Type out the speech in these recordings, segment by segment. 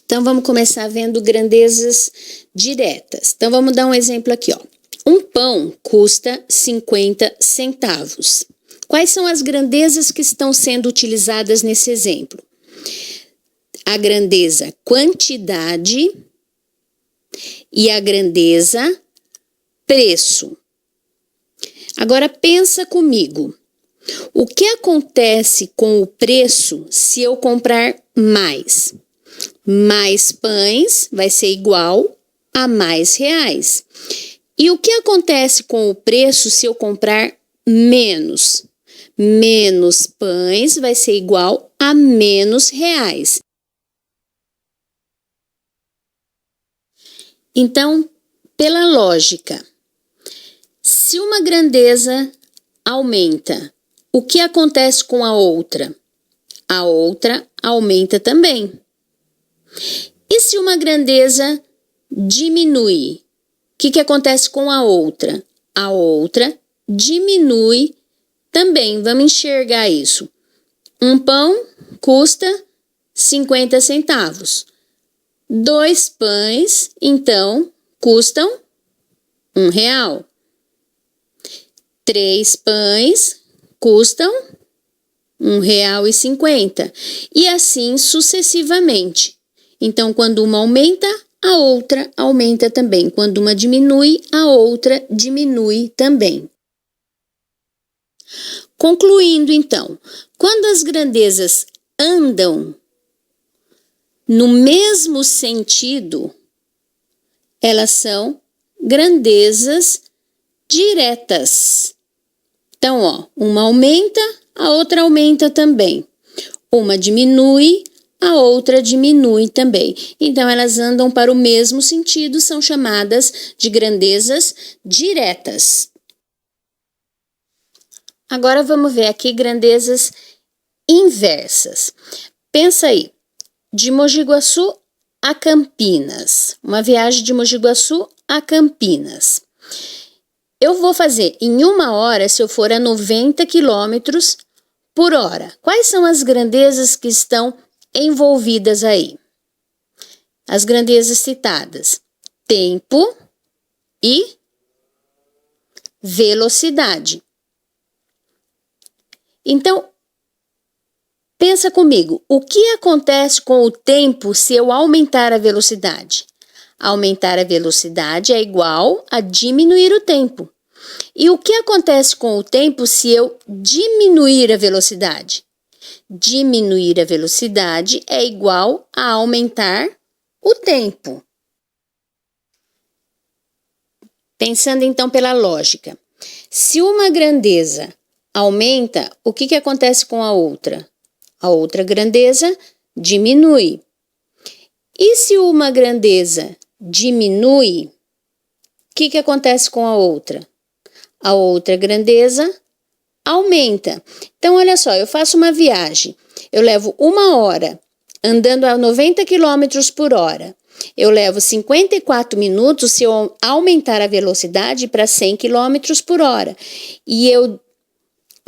Então, vamos começar vendo grandezas diretas. Então, vamos dar um exemplo aqui, ó. Um pão custa 50 centavos. Quais são as grandezas que estão sendo utilizadas nesse exemplo? A grandeza quantidade e a grandeza preço. Agora, pensa comigo. O que acontece com o preço se eu comprar mais? Mais pães vai ser igual a mais reais. E o que acontece com o preço se eu comprar menos? Menos pães vai ser igual a menos reais. Então, pela lógica, se uma grandeza aumenta, o que acontece com a outra? A outra aumenta também. E se uma grandeza diminui, o que acontece com a outra? A outra diminui também. Vamos enxergar isso. Um pão custa 50 centavos. 2 pães, então, custam R$1. 3 pães custam R$1,50. E assim sucessivamente. Então, quando uma aumenta, a outra aumenta também. Quando uma diminui, a outra diminui também. Concluindo, então, quando as grandezas andam no mesmo sentido, elas são grandezas diretas. Então, ó, uma aumenta, a outra aumenta também. Uma diminui, a outra diminui também. Então, elas andam para o mesmo sentido, são chamadas de grandezas diretas. Agora, vamos ver aqui grandezas inversas. Pensa aí, de Mogi Guaçu a Campinas. Uma viagem de Mogi Guaçu a Campinas. Eu vou fazer em 1 hora se eu for a 90 quilômetros por hora. Quais são as grandezas que estão envolvidas aí? As grandezas citadas: tempo e velocidade. Então, pensa comigo, o que acontece com o tempo se eu aumentar a velocidade? Aumentar a velocidade é igual a diminuir o tempo. E o que acontece com o tempo se eu diminuir a velocidade? Diminuir a velocidade é igual a aumentar o tempo. Pensando então pela lógica, se uma grandeza aumenta, o que acontece com a outra? A outra grandeza diminui. E se uma grandeza diminui, o que acontece com a outra? A outra grandeza aumenta. Então, olha só, eu faço uma viagem, eu levo 1 hora andando a 90 quilômetros por hora. Eu levo 54 minutos se eu aumentar a velocidade para 100 quilômetros por hora. E eu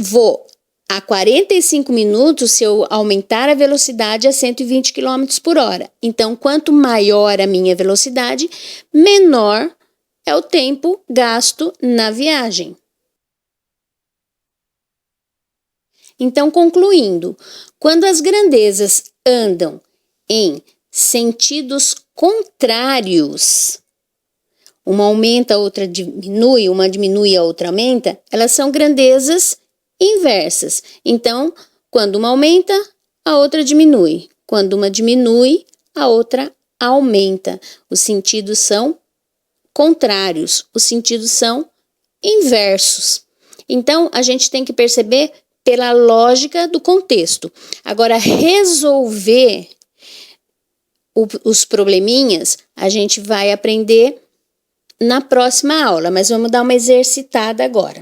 vou a 45 minutos se eu aumentar a velocidade a 120 km por hora. Então, quanto maior a minha velocidade, menor é o tempo gasto na viagem. Então, concluindo, quando as grandezas andam em sentidos contrários, uma aumenta, a outra diminui, uma diminui, a outra aumenta, elas são grandezas inversas. Então, quando uma aumenta, a outra diminui. Quando uma diminui, a outra aumenta. Os sentidos são contrários, os sentidos são inversos. Então, a gente tem que perceber pela lógica do contexto. Agora, resolver os probleminhas, a gente vai aprender na próxima aula, mas vamos dar uma exercitada agora.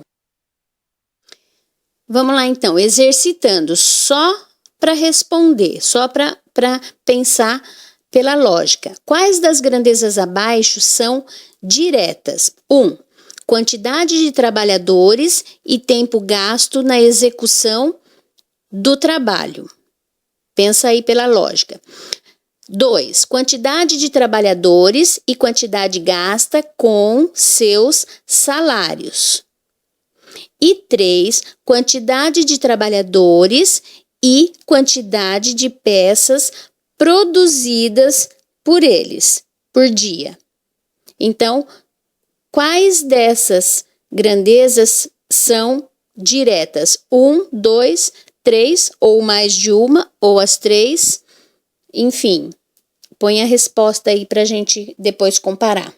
Vamos lá então, exercitando só para responder, só para pensar pela lógica. Quais das grandezas abaixo são diretas? 1. Quantidade de trabalhadores e tempo gasto na execução do trabalho. Pensa aí pela lógica. 2. Quantidade de trabalhadores e quantidade gasta com seus salários. E 3. Quantidade de trabalhadores e quantidade de peças produzidas por eles por dia. Então, quais dessas grandezas são diretas? 1, 2, 3 ou mais de uma ou as 3? Enfim, põe a resposta aí para a gente depois comparar.